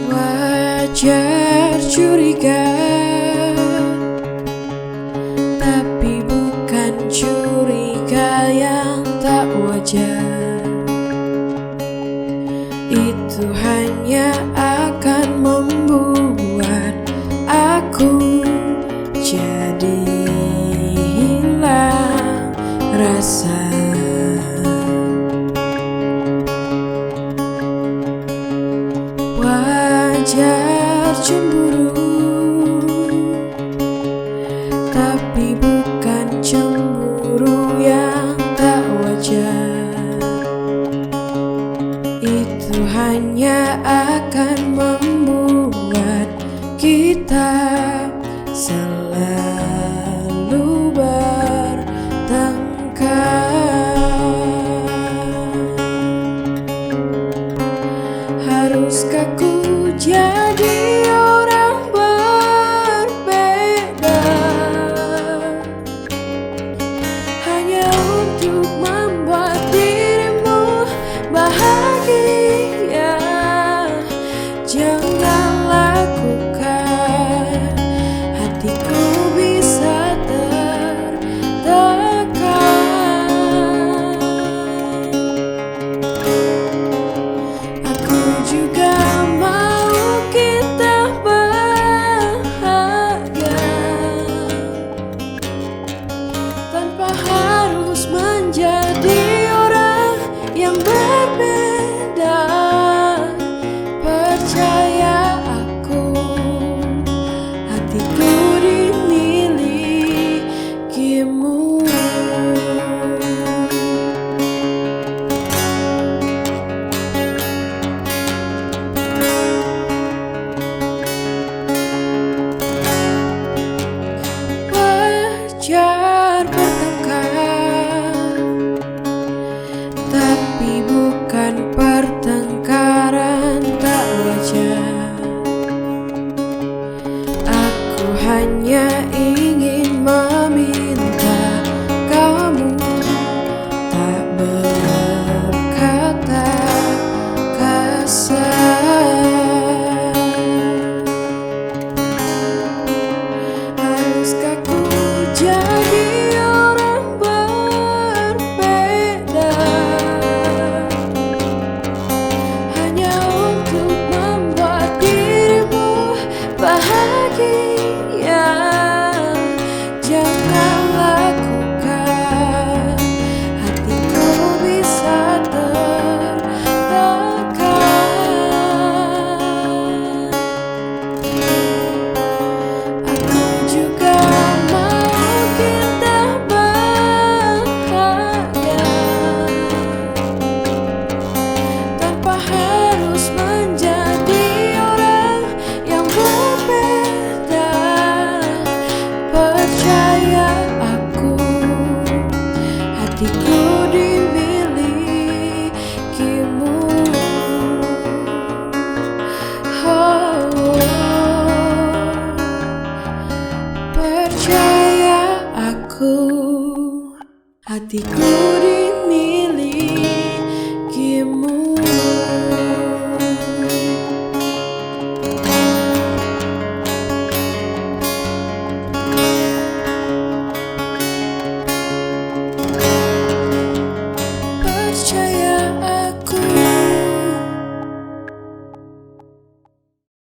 Wajar curiga, tapi bukan curiga yang tak wajar. Itu hanya akan membuat aku jadi hilang rasa. Wajar cemburu, tapi bukan cemburu yang tak wajar. Itu hanya akan membuat kita selalu bertengkar. Haruskah ku jadi orang berbeda hanya untuk membuat dirimu bahagia? Jangan lakukan, hatiku bisa tertekan. Aku juga mau kita bahagia tanpa harus menjadi orang yang berbeda. Percaya aku, hatiku dimilikimu. Wajar bertengkar, tapi bukan pertengkaran tak wajar. Aku hanya ingin meminta kamu tak berkata kasar. Haruskah ku jadi orang berbeda hanya untuk membuat dirimu bahagia? Jangan lakukan, hatiku bisa tertekan. Aku juga mau kita bahagia tanpa harus menjadi orang yang berbeda. Percaya aku, hatiku dimilikimu. Oh, percaya aku, hatiku dimilikimu.